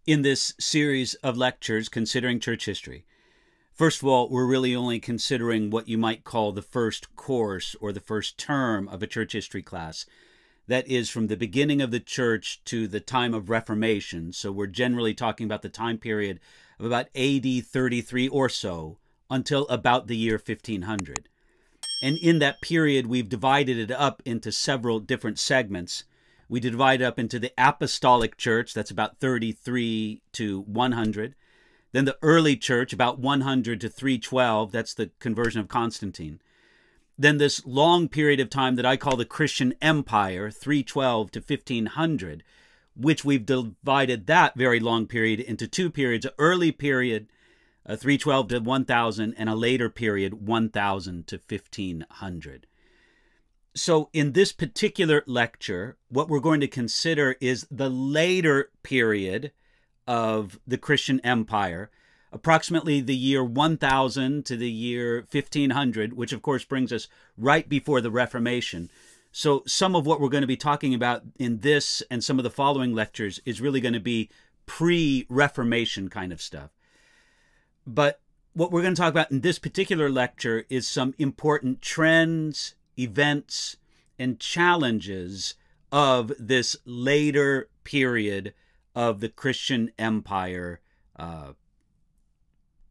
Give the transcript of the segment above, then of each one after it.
in this series of lectures considering church history. First of all, we're really only considering what you might call the first course or the first term of a church history class. That is from the beginning of the church to the time of Reformation. So we're generally talking about the time period of about AD 33 or so until about the year 1500. And in that period, we've divided it up into several different segments. We divide it up into the Apostolic Church, that's about 33 to 100. Then the early church, about 100 to 312, that's the conversion of Constantine. Then this long period of time that I call the Christian Empire, 312 to 1500, which we've divided that very long period into two periods, an early period, 312 to 1000, and a later period, 1000 to 1500. So in this particular lecture, what we're going to consider is the later period of the Christian Empire, approximately the year 1000 to the year 1500, which of course brings us right before the Reformation. So some of what we're going to be talking about in this and some of the following lectures is really going to be pre-Reformation kind of stuff. But what we're going to talk about in this particular lecture is some important trends, events, and challenges of this later period of the Christian Empire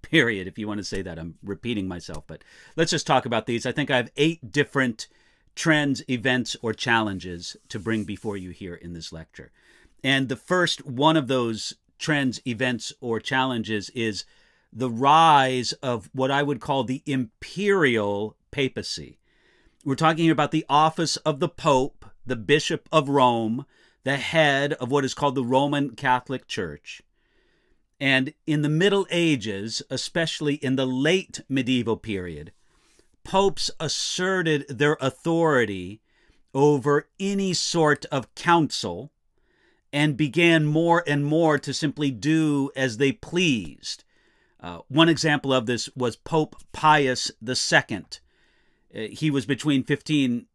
period, if you want to say that. I'm repeating myself, but let's just talk about these. I think I have 8 different trends, events, or challenges to bring before you here in this lecture. And the first one of those trends, events, or challenges is the rise of what I would call the Imperial Papacy. We're talking about the office of the Pope, the Bishop of Rome, the head of what is called the Roman Catholic Church. And in the Middle Ages, especially in the late medieval period, popes asserted their authority over any sort of council and began more and more to simply do as they pleased. One example of this was Pope Pius II. He was between 58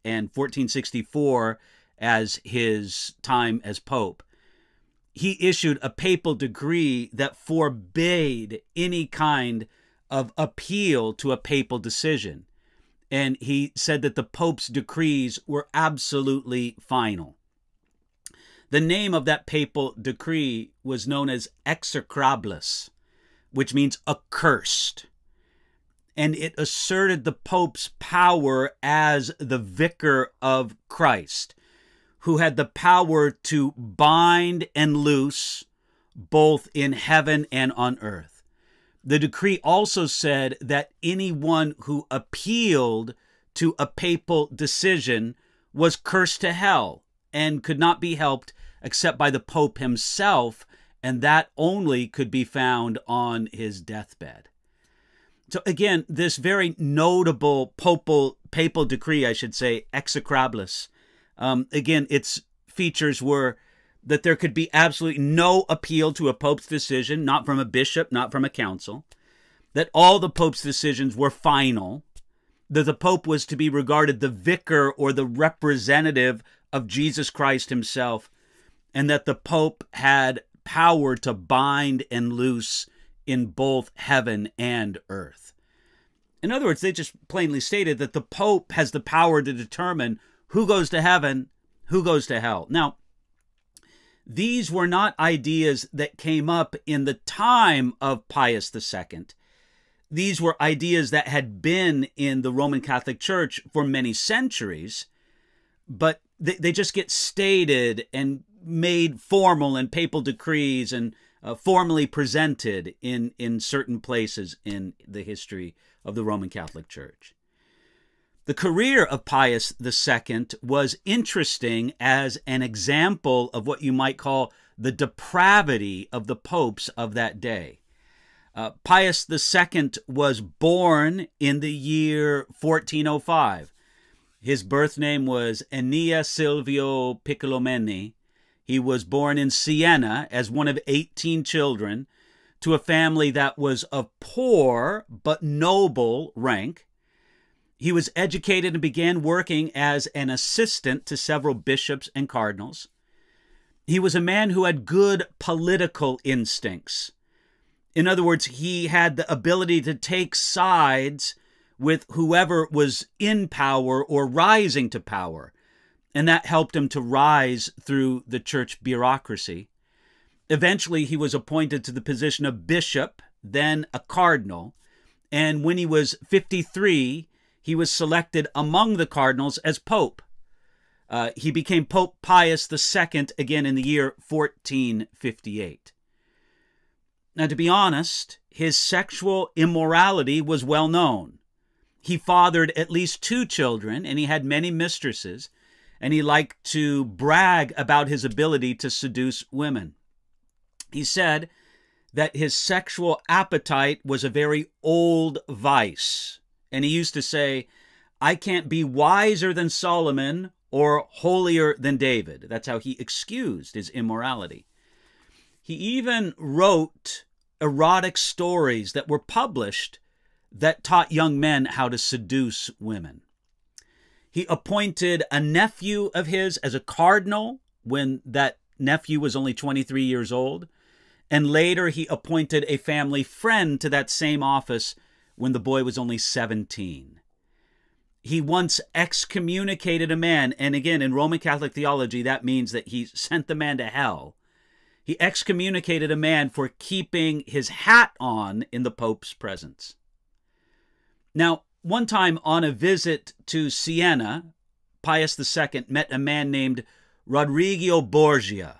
and 1464 as his time as Pope. He issued a papal decree that forbade any kind of appeal to a papal decision. And he said that the Pope's decrees were absolutely final. The name of that papal decree was known as execrabilis, which means accursed. And it asserted the Pope's power as the vicar of Christ, who had the power to bind and loose both in heaven and on earth. The decree also said that anyone who appealed to a papal decision was cursed to hell and could not be helped except by the Pope himself, and that only could be found on his deathbed. So again, this very notable papal decree, I should say, execrabilis, again, its features were that there could be absolutely no appeal to a pope's decision, not from a bishop, not from a council, that all the pope's decisions were final, that the pope was to be regarded the vicar or the representative of Jesus Christ himself, and that the pope had power to bind and loose in both heaven and earth. In other words, they just plainly stated that the pope has the power to determine who goes to heaven, who goes to hell. Now, these were not ideas that came up in the time of Pius II. These were ideas that had been in the Roman Catholic Church for many centuries, but they just get stated and made formal in papal decrees and formally presented in certain places in the history of the Roman Catholic Church. The career of Pius II was interesting as an example of what you might call the depravity of the popes of that day. Pius II was born in the year 1405. His birth name was Ennea Silvio Piccolomini. He was born in Siena as one of 18 children to a family that was of poor but noble rank. He was educated and began working as an assistant to several bishops and cardinals. He was a man who had good political instincts. In other words, he had the ability to take sides with whoever was in power or rising to power, and that helped him to rise through the church bureaucracy. Eventually, he was appointed to the position of bishop, then a cardinal, and when he was 53, he was selected among the cardinals as pope. He became Pope Pius II again in the year 1458. Now, to be honest, his sexual immorality was well known. He fathered at least 2 children, and he had many mistresses, and he liked to brag about his ability to seduce women. He said that his sexual appetite was a very old vice, and he used to say, "I can't be wiser than Solomon or holier than David." That's how he excused his immorality. He even wrote erotic stories that were published that taught young men how to seduce women. He appointed a nephew of his as a cardinal when that nephew was only 23 years old, and later he appointed a family friend to that same office when the boy was only 17. He once excommunicated a man, and again, in Roman Catholic theology, that means that he sent the man to hell. He excommunicated a man for keeping his hat on in the Pope's presence. Now, one time on a visit to Siena, Pius II met a man named Rodrigo Borgia,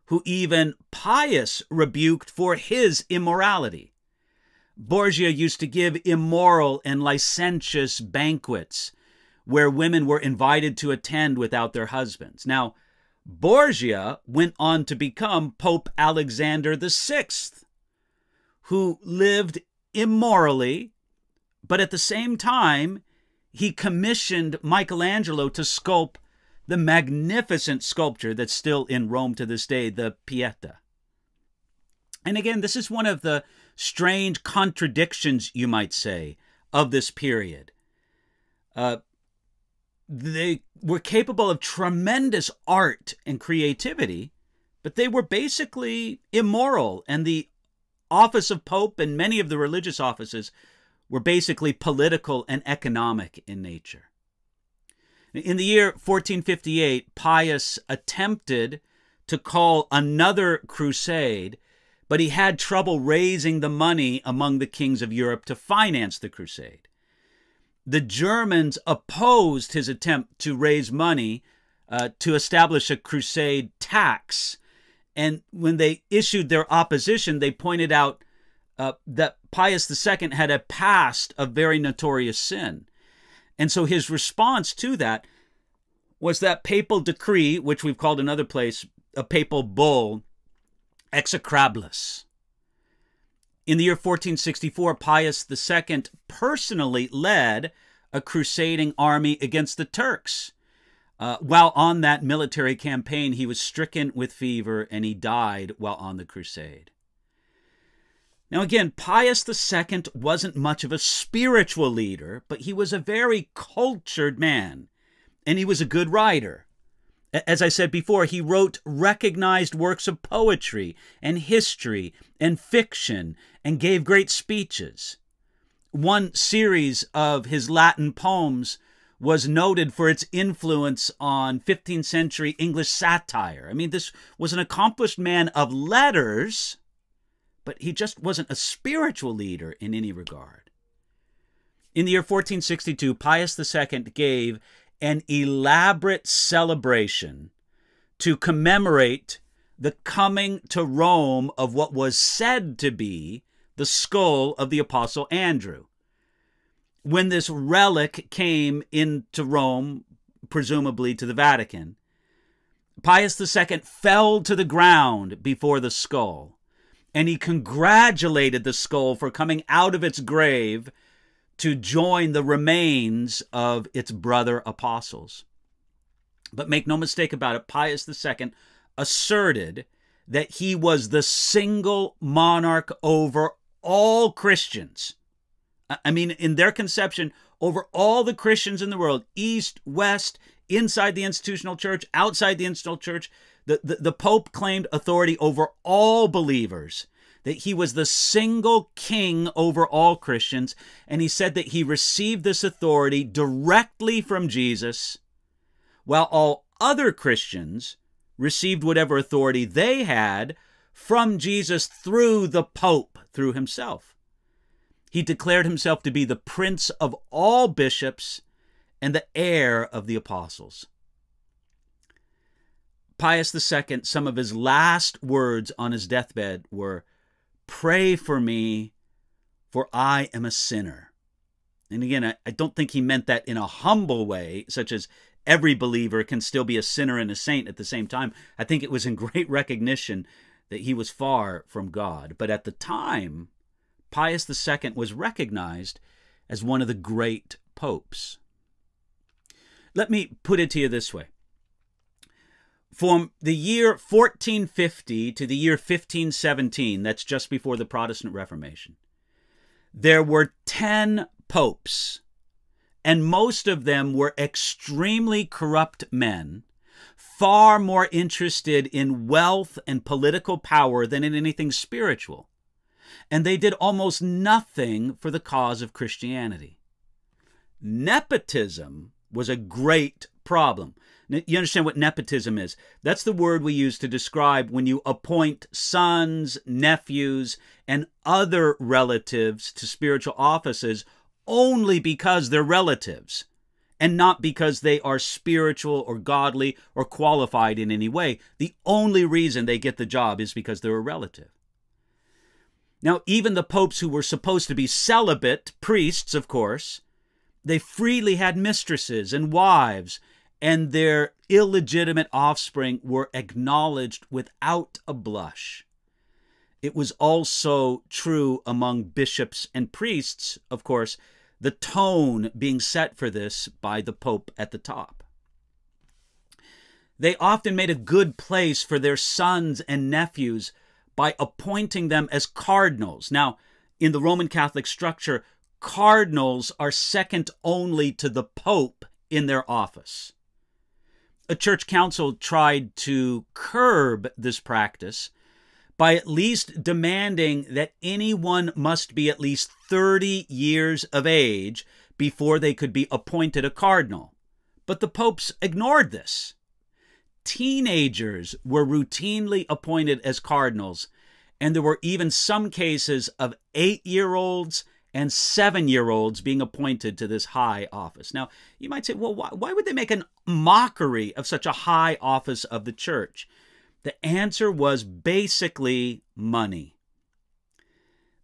who even Pius rebuked for his immorality. Borgia used to give immoral and licentious banquets where women were invited to attend without their husbands. Now, Borgia went on to become Pope Alexander VI, who lived immorally, but at the same time, he commissioned Michelangelo to sculpt the magnificent sculpture that's still in Rome to this day, the Pietà. And again, this is one of the strange contradictions, you might say, of this period. They were capable of tremendous art and creativity, but they were basically immoral, and the office of Pope and many of the religious offices were basically political and economic in nature. In the year 1458, Pius attempted to call another crusade, but he had trouble raising the money among the kings of Europe to finance the crusade. The Germans opposed his attempt to raise money to establish a crusade tax, and when they issued their opposition, they pointed out that Pius II had a past of very notorious sin. And so his response to that was that papal decree, which we've called another place a papal bull, Execrabilis. In the year 1464, Pius II personally led a crusading army against the Turks. While on that military campaign, he was stricken with fever and he died while on the crusade. Now again, Pius II wasn't much of a spiritual leader, but he was a very cultured man, and he was a good writer. As I said before, he wrote recognized works of poetry and history and fiction and gave great speeches. One series of his Latin poems was noted for its influence on 15th century English satire. I mean, this was an accomplished man of letters, but he just wasn't a spiritual leader in any regard. In the year 1462, Pius II gave an elaborate celebration to commemorate the coming to Rome of what was said to be the skull of the Apostle Andrew. When this relic came into Rome, presumably to the Vatican, Pius II fell to the ground before the skull, and he congratulated the skull for coming out of its grave to join the remains of its brother apostles. But make no mistake about it, Pius II asserted that he was the single monarch over all Christians. I mean, in their conception, over all the Christians in the world, East, West, inside the institutional church, outside the institutional church. The Pope claimed authority over all believers, that he was the single king over all Christians, and he said that he received this authority directly from Jesus, while all other Christians received whatever authority they had from Jesus through the Pope, through himself. He declared himself to be the prince of all bishops and the heir of the apostles. Pius II, some of his last words on his deathbed were, "Pray for me, for I am a sinner." And again, I don't think he meant that in a humble way, such as every believer can still be a sinner and a saint at the same time. I think it was in great recognition that he was far from God. But at the time, Pius II was recognized as one of the great popes. Let me put it to you this way. From the year 1450 to the year 1517, that's just before the Protestant Reformation, there were 10 popes, and most of them were extremely corrupt men, far more interested in wealth and political power than in anything spiritual. And they did almost nothing for the cause of Christianity. Nepotism was a great problem. You understand what nepotism is? That's the word we use to describe when you appoint sons, nephews, and other relatives to spiritual offices only because they're relatives, and not because they are spiritual or godly or qualified in any way. The only reason they get the job is because they're a relative. Now, even the popes who were supposed to be celibate, priests, of course, they freely had mistresses and wives, and their illegitimate offspring were acknowledged without a blush. It was also true among bishops and priests, of course, the tone being set for this by the Pope at the top. They often made a good place for their sons and nephews by appointing them as cardinals. Now, in the Roman Catholic structure, cardinals are second only to the Pope in their office. A church council tried to curb this practice by at least demanding that anyone must be at least 30 years of age before they could be appointed a cardinal. But the popes ignored this. Teenagers were routinely appointed as cardinals, and there were even some cases of 8-year-olds and 7-year-olds being appointed to this high office. Now, you might say, well, why would they make a mockery of such a high office of the church? The answer was basically money.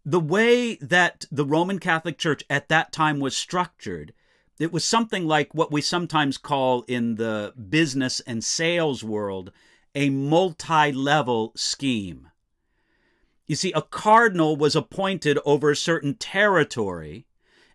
The way that the Roman Catholic Church at that time was structured, it was something like what we sometimes call in the business and sales world a multi-level scheme. You see, a cardinal was appointed over a certain territory,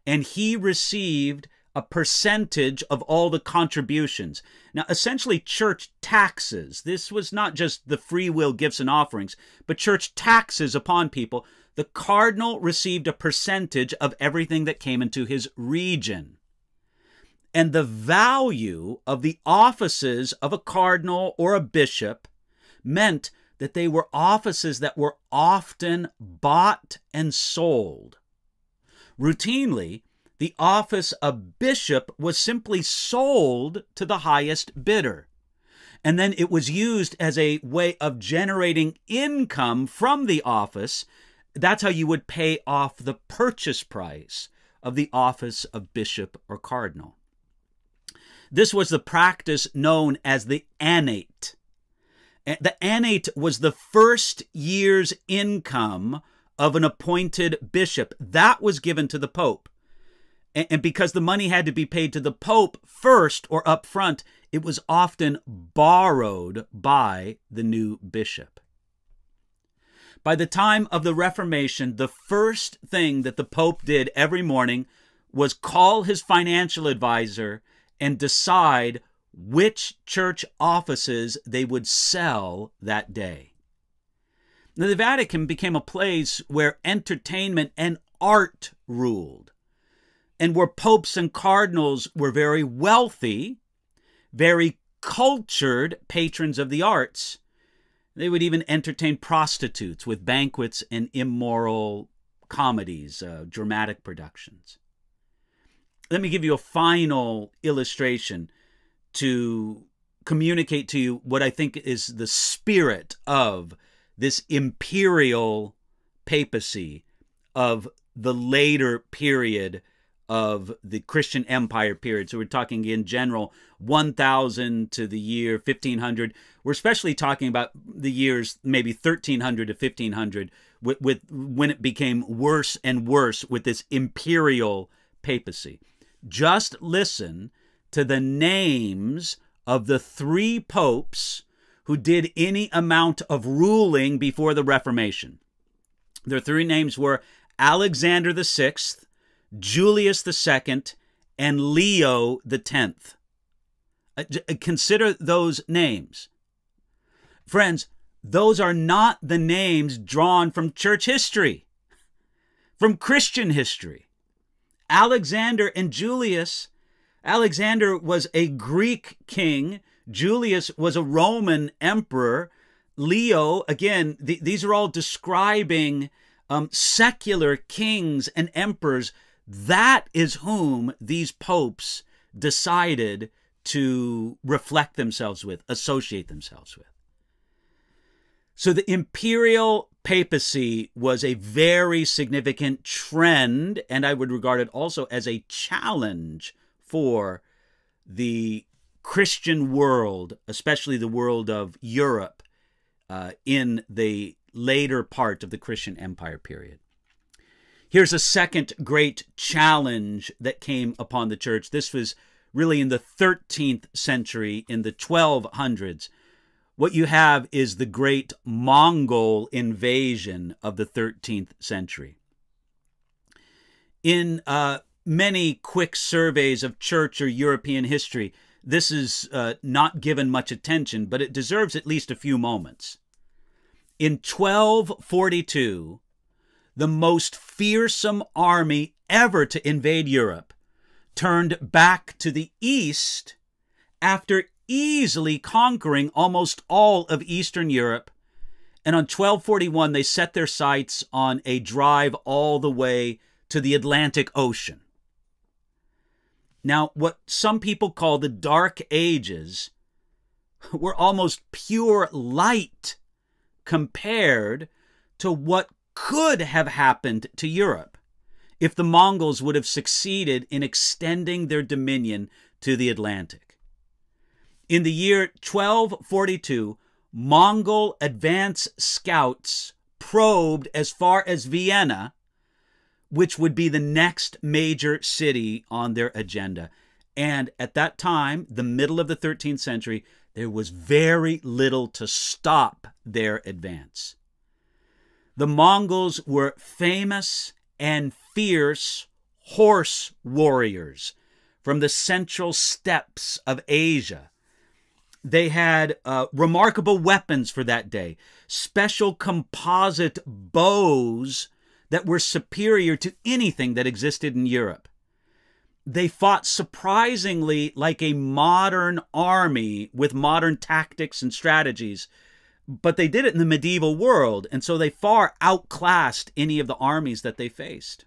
and he received a percentage of all the contributions. Now, essentially, church taxes. This was not just the free will gifts and offerings, but church taxes upon people. The cardinal received a percentage of everything that came into his region. And the value of the offices of a cardinal or a bishop meant that they were offices that were often bought and sold. Routinely, the office of bishop was simply sold to the highest bidder. And then it was used as a way of generating income from the office. That's how you would pay off the purchase price of the office of bishop or cardinal. This was the practice known as the Anate. The Anate was the first year's income of an appointed bishop. That was given to the Pope. And because the money had to be paid to the Pope first or up front, it was often borrowed by the new bishop. By the time of the Reformation, the first thing that the Pope did every morning was call his financial advisor and decide which church offices they would sell that day. Now, the Vatican became a place where entertainment and art ruled, and where popes and cardinals were very wealthy, very cultured patrons of the arts. They would even entertain prostitutes with banquets and immoral comedies, dramatic productions. Let me give you a final illustration to communicate to you what I think is the spirit of this imperial papacy of the later period of the Christian Empire period. So we're talking in general 1000 to the year 1500. We're especially talking about the years maybe 1300 to 1500 with when it became worse and worse with this imperial papacy. Just listen to the names of the 3 popes who did any amount of ruling before the Reformation. Their 3 names were Alexander VI, Julius II, and Leo X. Consider those names. Friends, those are not the names drawn from church history, from Christian history. Alexander and Julius, Alexander was a Greek king. Julius was a Roman emperor. Leo, again, these are all describing secular kings and emperors. That is whom these popes decided to reflect themselves with, associate themselves with. So the imperial papacy was a very significant trend, and I would regard it also as a challenge for the Christian world, especially the world of Europe, in the later part of the Christian Empire period. Here's a second great challenge that came upon the church. This was really in the 13th century, in the 1200s. What you have is the great Mongol invasion of the 13th century. In many quick surveys of church or European history, this is not given much attention, but it deserves at least a few moments. In 1242, the most fearsome army ever to invade Europe turned back to the east after easily conquering almost all of Eastern Europe. And on 1241, they set their sights on a drive all the way to the Atlantic Ocean. Now, what some people call the Dark Ages were almost pure light compared to what could have happened to Europe if the Mongols would have succeeded in extending their dominion to the Atlantic. In the year 1242, Mongol advance scouts probed as far as Vienna, which would be the next major city on their agenda. And at that time, the middle of the 13th century, there was very little to stop their advance. The Mongols were famous and fierce horse warriors from the central steppes of Asia. They had remarkable weapons for that day, special composite bows that were superior to anything that existed in Europe. They fought surprisingly like a modern army with modern tactics and strategies, but they did it in the medieval world, and so they far outclassed any of the armies that they faced.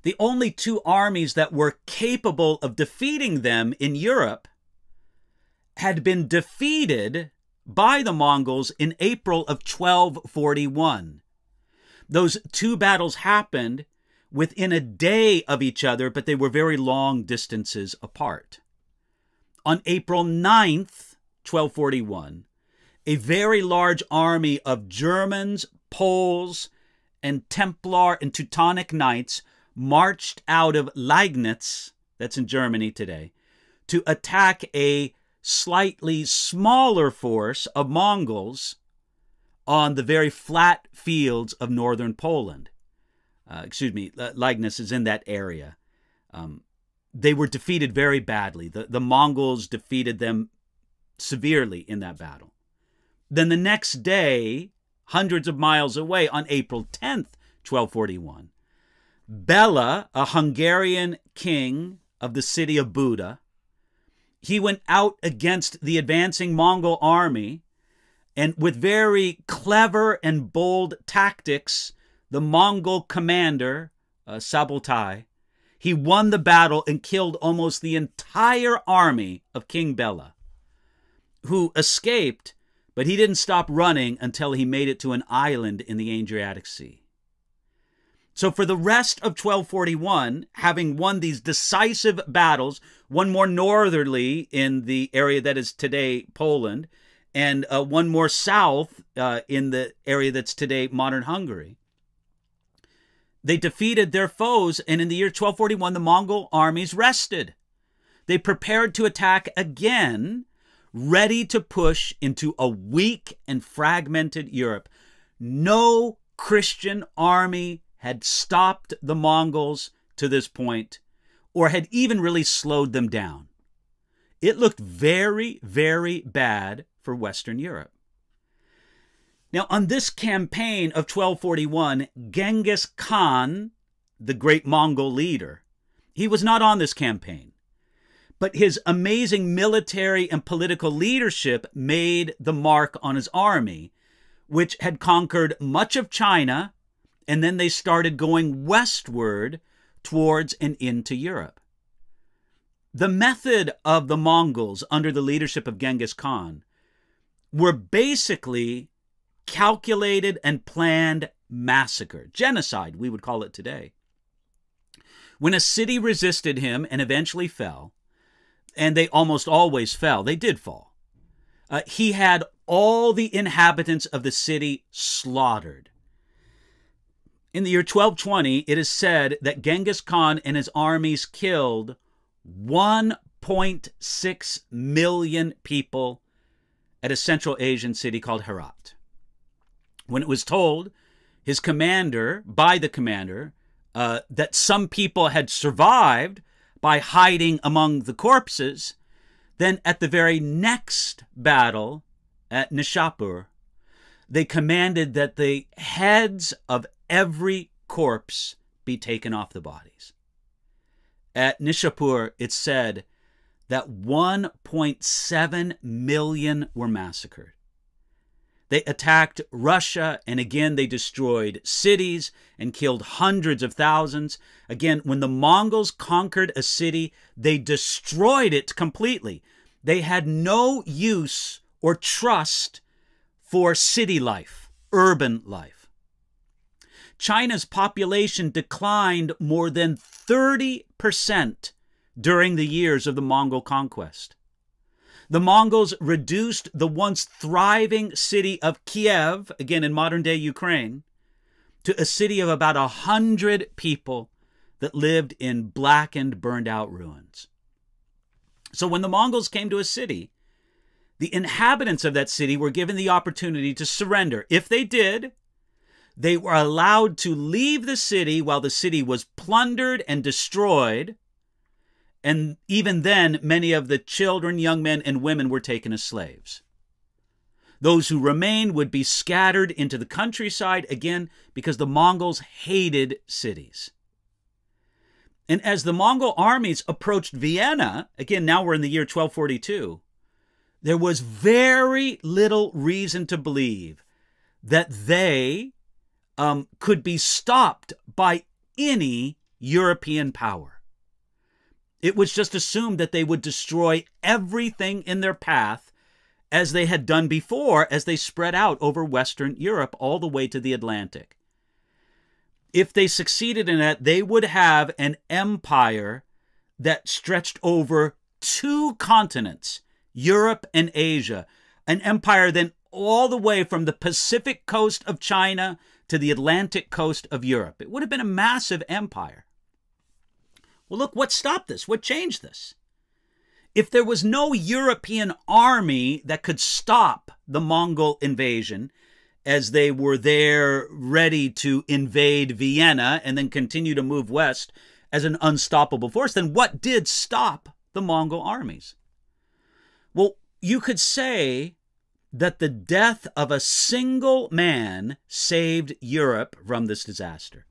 The only 2 armies that were capable of defeating them in Europe had been defeated by the Mongols in April of 1241. Those 2 battles happened within a day of each other, but they were very long distances apart. On April 9th, 1241, a very large army of Germans, Poles, and Templar and Teutonic Knights marched out of Liegnitz, that's in Germany today, to attack a slightly smaller force of Mongols on the very flat fields of northern Poland. Liegnitz is in that area. They were defeated very badly. The Mongols defeated them severely in that battle. Then the next day, hundreds of miles away, on April 10th, 1241, Bela, a Hungarian king of the city of Buda, he went out against the advancing Mongol army, and with very clever and bold tactics, the Mongol commander, Sabotai, he won the battle and killed almost the entire army of King Bela, who escaped, but he didn't stop running until he made it to an island in the Adriatic Sea. So for the rest of 1241, having won these decisive battles, one more northerly in the area that is today Poland, and one more south in the area that's today modern Hungary, they defeated their foes, and in the year 1241, the Mongol armies rested. They prepared to attack again, ready to push into a weak and fragmented Europe. No Christian army had stopped the Mongols to this point, or had even really slowed them down. It looked very, very bad for Western Europe. Now, on this campaign of 1241, Genghis Khan, the great Mongol leader, he was not on this campaign, but his amazing military and political leadership made the mark on his army, which had conquered much of China, and then they started going westward towards and into Europe. The method of the Mongols under the leadership of Genghis Khan were basically calculated and planned massacre, genocide, we would call it today. When a city resisted him and eventually fell, and they almost always fell, they did fall, he had all the inhabitants of the city slaughtered. In the year 1220, it is said that Genghis Khan and his armies killed 1.6 million people at a Central Asian city called Herat. When it was told by the commander, that some people had survived by hiding among the corpses, then at the very next battle at Nishapur, they commanded that the heads of every corpse be taken off the bodies. At Nishapur, it's said that 1.7 million were massacred. They attacked Russia, and again they destroyed cities and killed hundreds of thousands. Again, when the Mongols conquered a city, they destroyed it completely. They had no use or trust for city life, urban life. China's population declined more than 30% during the years of the Mongol conquest. The Mongols reduced the once thriving city of Kiev, again in modern-day Ukraine, to a city of about 100 people that lived in blackened, burned-out ruins. So when the Mongols came to a city, the inhabitants of that city were given the opportunity to surrender. If they did, they were allowed to leave the city while the city was plundered and destroyed. And even then, many of the children, young men, and women were taken as slaves. Those who remained would be scattered into the countryside, again, because the Mongols hated cities. And as the Mongol armies approached Vienna, again, now we're in the year 1242, there was very little reason to believe that they could be stopped by any European power. It was just assumed that they would destroy everything in their path, as they had done before, as they spread out over Western Europe all the way to the Atlantic. If they succeeded in that, they would have an empire that stretched over 2 continents, Europe and Asia, an empire then all the way from the Pacific coast of China to the Atlantic coast of Europe. It would have been a massive empire. Well, look, what stopped this? What changed this? If there was no European army that could stop the Mongol invasion, as they were there ready to invade Vienna and then continue to move west as an unstoppable force, then what did stop the Mongol armies? Well, you could say that the death of a single man saved Europe from this disaster.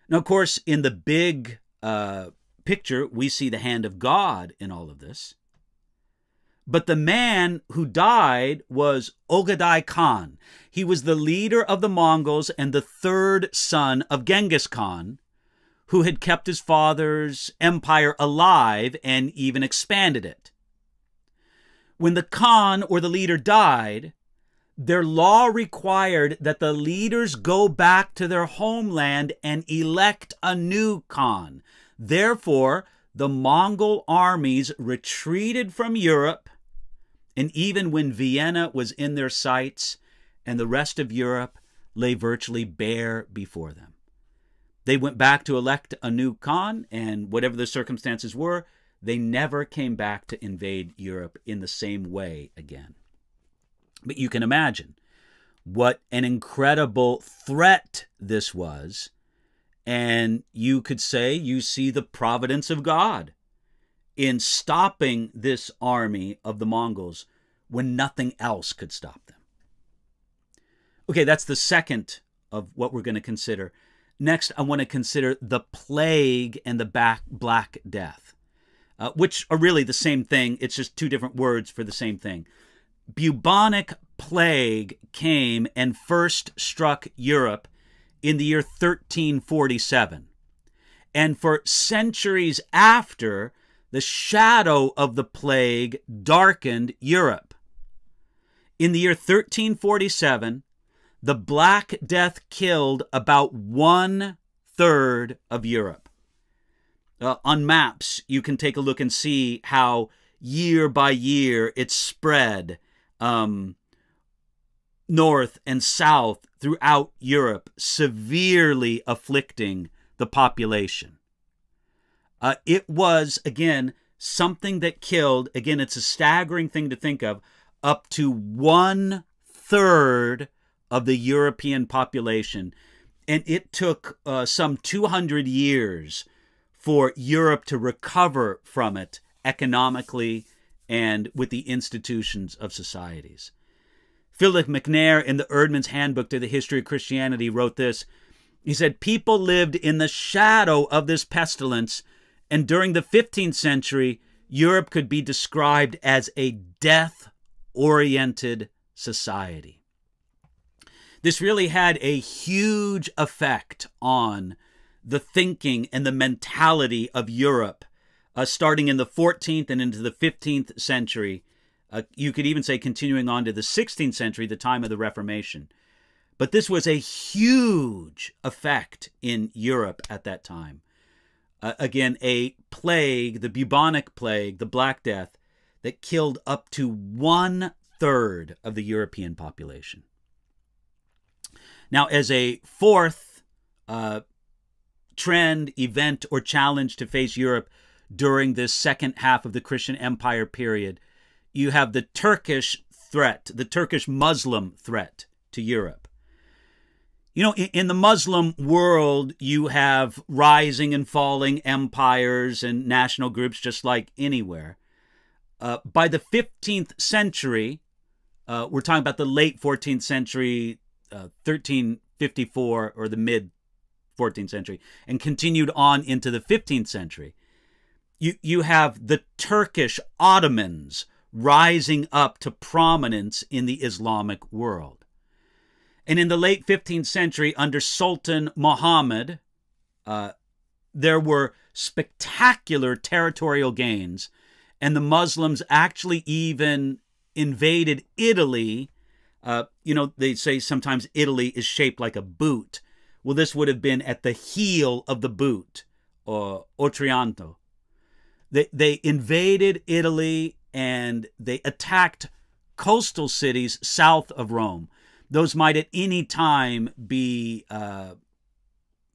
Now, of course, in the big picture, we see the hand of God in all of this. But the man who died was Ogedai Khan. He was the leader of the Mongols and the third son of Genghis Khan, who had kept his father's empire alive and even expanded it. When the Khan or the leader died, their law required that the leaders go back to their homeland and elect a new Khan. Therefore, the Mongol armies retreated from Europe, and even when Vienna was in their sights and the rest of Europe lay virtually bare before them. They went back to elect a new Khan, and whatever the circumstances were, they never came back to invade Europe in the same way again. But you can imagine what an incredible threat this was, and you could say you see the providence of God in stopping this army of the Mongols when nothing else could stop them. Okay, that's the second of what we're going to consider. Next, I want to consider the plague and the Black Death, which are really the same thing. It's just two different words for the same thing. Bubonic plague came and first struck Europe in the year 1347. And for centuries after, the shadow of the plague darkened Europe. In the year 1347, the Black Death killed about 1/3 of Europe. On maps, you can take a look and see how year by year it spread north and south throughout Europe, severely afflicting the population. It was, again, something that killed, again, it's a staggering thing to think of, up to 1/3 of the European population. And it took some 200 years for Europe to recover from it economically and with the institutions of societies. Philip McNair, in the Erdman's Handbook to the History of Christianity, wrote this. He said, people lived in the shadow of this pestilence, and during the 15th century, Europe could be described as a death-oriented society. This really had a huge effect on the thinking and the mentality of Europe, starting in the 14th and into the 15th century. You could even say continuing on to the 16th century, the time of the Reformation. But this was a huge effect in Europe at that time. Again, a plague, the bubonic plague, the Black Death, that killed up to 1/3 of the European population. Now, as a fourth trend, event, or challenge to face Europe during this second half of the Christian Empire period, you have the Turkish threat, the Turkish Muslim threat to Europe. You know, in the Muslim world, you have rising and falling empires and national groups just like anywhere. By the 15th century, we're talking about the late 14th century, 1354 or the mid 14th century, and continued on into the 15th century. You have the Turkish Ottomans rising up to prominence in the Islamic world. And in the late 15th century, under Sultan Muhammad, there were spectacular territorial gains, and the Muslims actually even invaded Italy. You know, they say sometimes Italy is shaped like a boot. Well, this would have been at the heel of the boot, or Otranto. They invaded Italy, and they attacked coastal cities south of Rome. Those might at any time be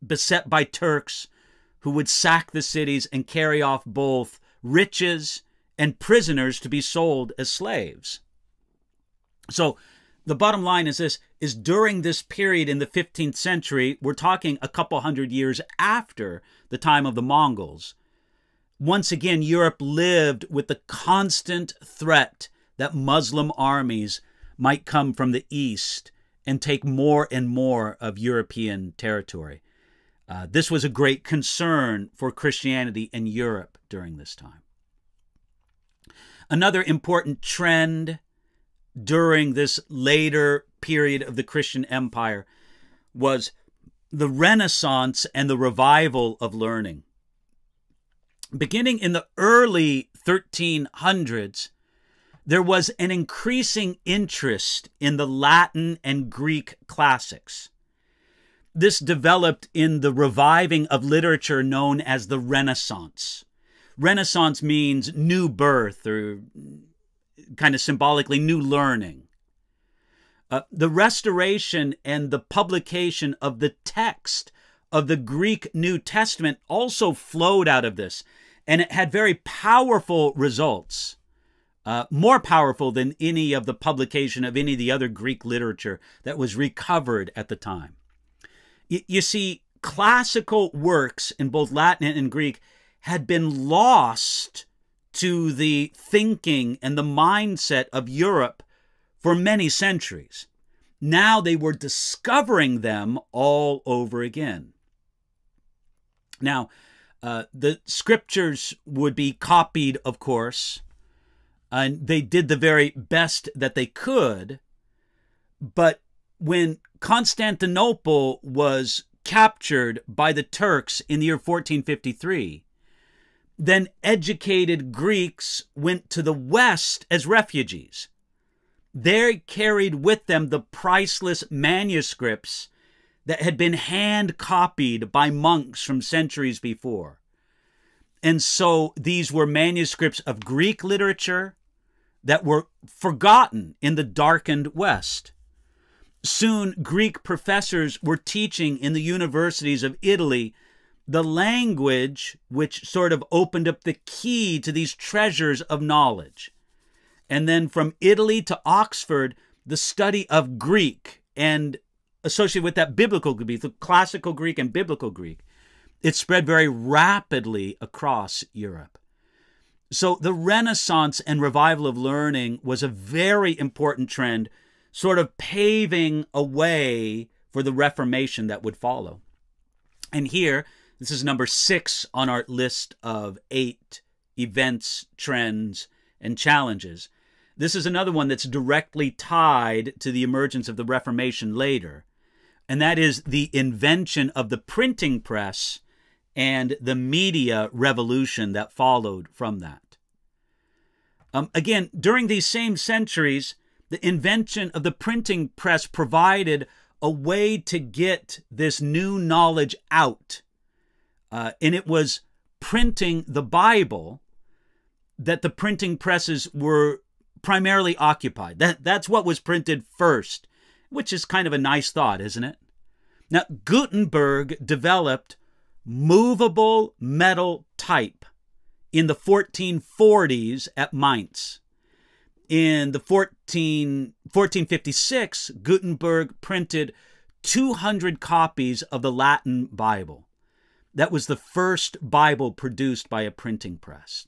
beset by Turks who would sack the cities and carry off both riches and prisoners to be sold as slaves. So the bottom line is this, is during this period in the 15th century, we're talking a couple hundred years after the time of the Mongols, once again, Europe lived with the constant threat that Muslim armies might come from the east and take more and more of European territory. This was a great concern for Christianity in Europe during this time. Another important trend during this later period of the Christian empire was the Renaissance and the revival of learning. Beginning in the early 1300s, there was an increasing interest in the Latin and Greek classics. This developed in the reviving of literature known as the Renaissance. Renaissance means new birth, or kind of symbolically new learning. The restoration and the publication of the text of the Greek New Testament also flowed out of this, and it had very powerful results, more powerful than any of the publication of any of the other Greek literature that was recovered at the time. You see, classical works in both Latin and Greek had been lost to the thinking and the mindset of Europe for many centuries. Now they were discovering them all over again. Now, the scriptures would be copied, of course, and they did the very best that they could. But when Constantinople was captured by the Turks in the year 1453, then educated Greeks went to the West as refugees. They carried with them the priceless manuscripts that had been hand copied by monks from centuries before. And so these were manuscripts of Greek literature that were forgotten in the darkened West. Soon, Greek professors were teaching in the universities of Italy the language which sort of opened up the key to these treasures of knowledge. And then from Italy to Oxford, the study of Greek, and associated with that biblical Greek, the classical Greek and biblical Greek, it spread very rapidly across Europe. So the Renaissance and revival of learning was a very important trend, sort of paving a way for the Reformation that would follow. And here, this is number 6 on our list of 8 events, trends, and challenges. This is another one that's directly tied to the emergence of the Reformation later, and that is the invention of the printing press and the media revolution that followed from that. Again, during these same centuries, the invention of the printing press provided a way to get this new knowledge out. And it was printing the Bible that the printing presses were primarily occupied. That's what was printed first, which is kind of a nice thought, isn't it? Now, Gutenberg developed movable metal type in the 1440s at Mainz. In the 1456, Gutenberg printed 200 copies of the Latin Bible. That was the first Bible produced by a printing press.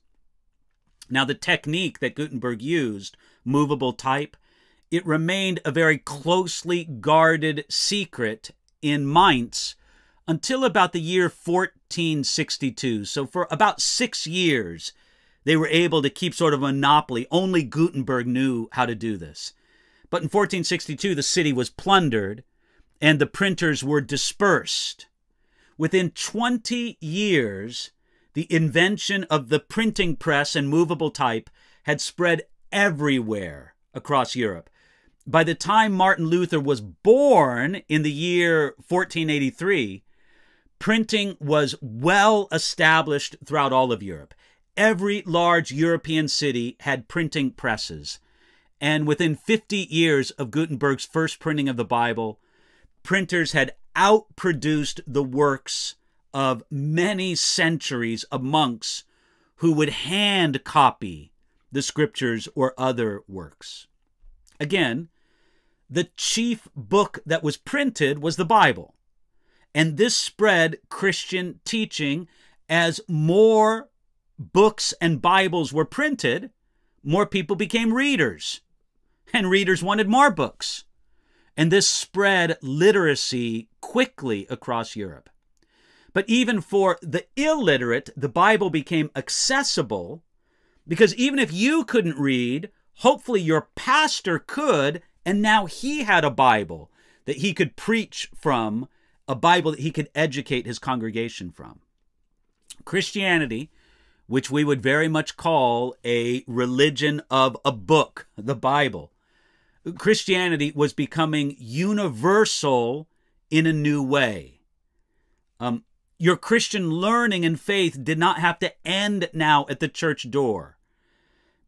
Now, the technique that Gutenberg used, movable type, it remained a very closely guarded secret in Mainz until about the year 1462. So for about 6 years, they were able to keep sort of a monopoly. Only Gutenberg knew how to do this. But in 1462, the city was plundered and the printers were dispersed. Within 20 years, the invention of the printing press and movable type had spread everywhere across Europe. By the time Martin Luther was born in the year 1483, printing was well established throughout all of Europe. Every large European city had printing presses. And within 50 years of Gutenberg's first printing of the Bible, printers had outproduced the works of many centuries of monks who would hand copy the scriptures or other works. Again, the chief book that was printed was the Bible. And this spread Christian teaching. As more books and Bibles were printed, more people became readers. And readers wanted more books. And this spread literacy quickly across Europe. But even for the illiterate, the Bible became accessible Because even if you couldn't read, hopefully your pastor could, and now he had a Bible that he could preach from, a Bible that he could educate his congregation from. Christianity, which we would very much call a religion of a book, the Bible, Christianity was becoming universal in a new way. Your Christian learning and faith did not have to end now at the church door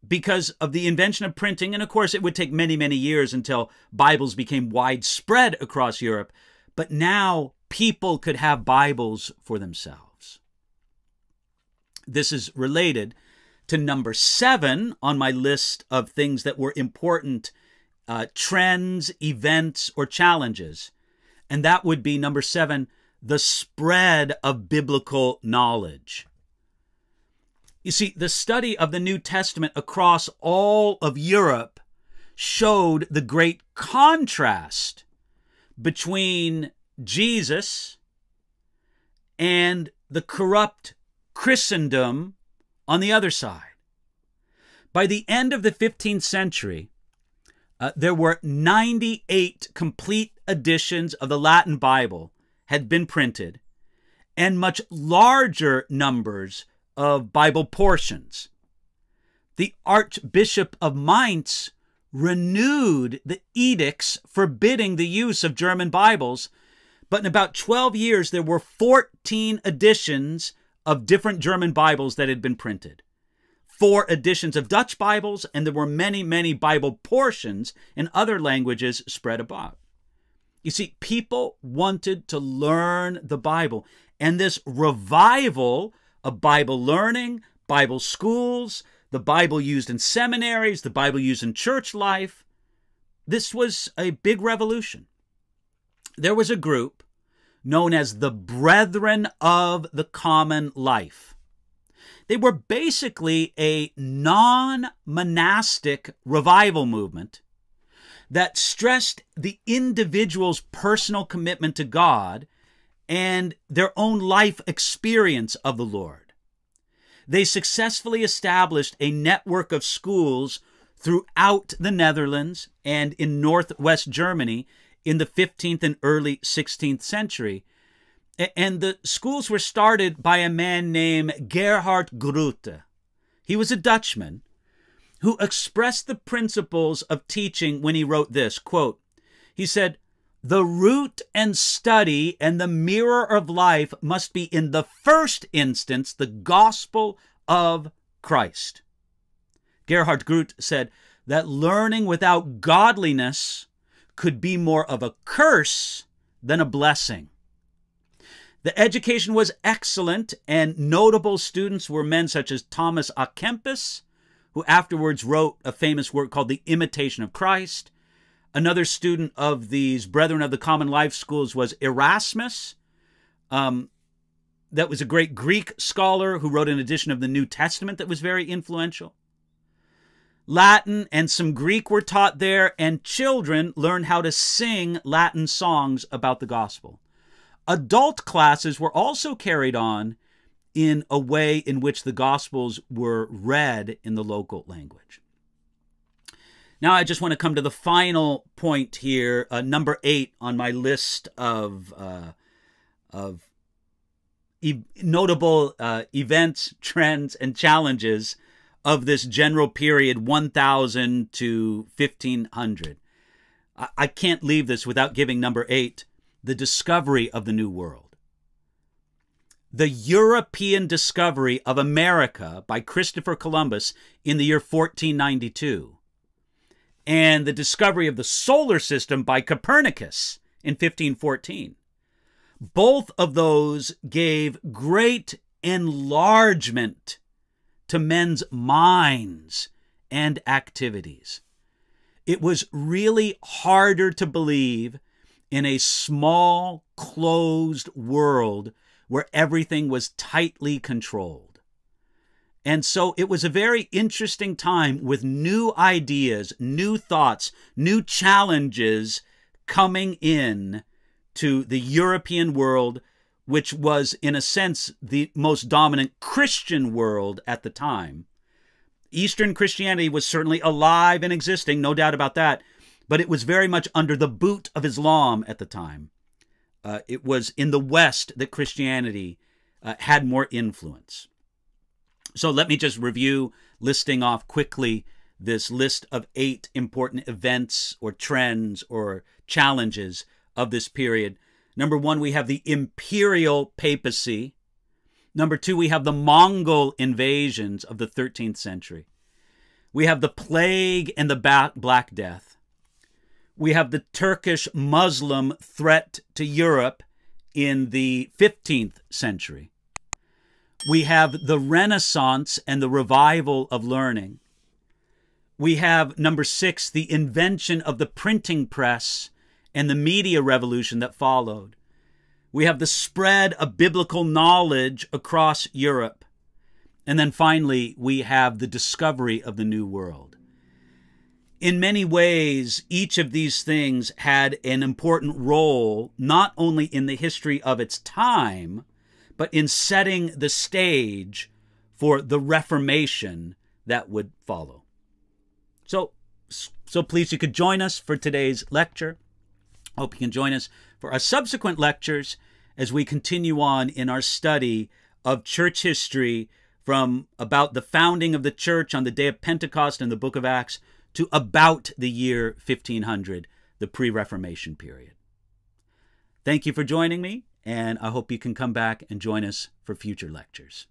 because of the invention of printing. And of course, it would take many, many years until Bibles became widespread across Europe. But now people could have Bibles for themselves. This is related to number 7 on my list of things that were important trends, events, or challenges. And that would be number 7, the spread of biblical knowledge. You see, the study of the New Testament across all of Europe showed the great contrast between Jesus and the corrupt Christendom on the other side. By the end of the 15th century, there were 98 complete editions of the Latin Bible had been printed, and much larger numbers of Bible portions. The Archbishop of Mainz renewed the edicts forbidding the use of German Bibles, but in about 12 years there were 14 editions of different German Bibles that had been printed. 4 editions of Dutch Bibles, and there were many, many Bible portions in other languages spread about. You see, people wanted to learn the Bible, and this revival of Bible learning, Bible schools, the Bible used in seminaries, the Bible used in church life, this was a big revolution. There was a group known as the Brethren of the Common Life. They were basically a non-monastic revival movement that stressed the individual's personal commitment to God and their own life experience of the Lord. They successfully established a network of schools throughout the Netherlands and in northwest Germany in the 15th and early 16th century. And the schools were started by a man named Gerhard Groote. He was a Dutchman who expressed the principles of teaching when he wrote this, quote, he said, "The root and study and the mirror of life must be in the first instance the gospel of Christ." Gerhard Groote said that learning without godliness could be more of a curse than a blessing. The education was excellent, and notable students were men such as Thomas à Kempis, who afterwards wrote a famous work called The Imitation of Christ. Another student of these Brethren of the Common Life schools was Erasmus. That was a great Greek scholar who wrote an edition of the New Testament that was very influential. Latin and some Greek were taught there, and children learned how to sing Latin songs about the gospel. Adult classes were also carried on in a way in which the Gospels were read in the local language. Now I just want to come to the final point here, number 8 on my list of notable events, trends, and challenges of this general period 1000 to 1500. I can't leave this without giving number 8, the discovery of the New World. The European discovery of America by Christopher Columbus in the year 1492, and the discovery of the solar system by Copernicus in 1514. Both of those gave great enlargement to men's minds and activities. It was really harder to believe in a small, closed world where everything was tightly controlled. And so it was a very interesting time with new ideas, new thoughts, new challenges coming in to the European world, which was, in a sense, the most dominant Christian world at the time. Eastern Christianity was certainly alive and existing, no doubt about that, but it was very much under the boot of Islam at the time. It was in the West that Christianity had more influence. So let me just review, listing off quickly this list of 8 important events or trends or challenges of this period. Number 1, we have the Imperial Papacy. Number 2, we have the Mongol invasions of the 13th century. We have the Plague and the Black Death. We have the Turkish Muslim threat to Europe in the 15th century. We have the Renaissance and the revival of learning. We have, number 6, the invention of the printing press and the media revolution that followed. We have the spread of biblical knowledge across Europe. And then finally, we have the discovery of the New World. In many ways, each of these things had an important role, not only in the history of its time, but in setting the stage for the Reformation that would follow. So please, you could join us for today's lecture. Hope you can join us for our subsequent lectures as we continue on in our study of church history from about the founding of the church on the day of Pentecost in the book of Acts to about the year 1500, the pre-Reformation period. Thank you for joining me, and I hope you can come back and join us for future lectures.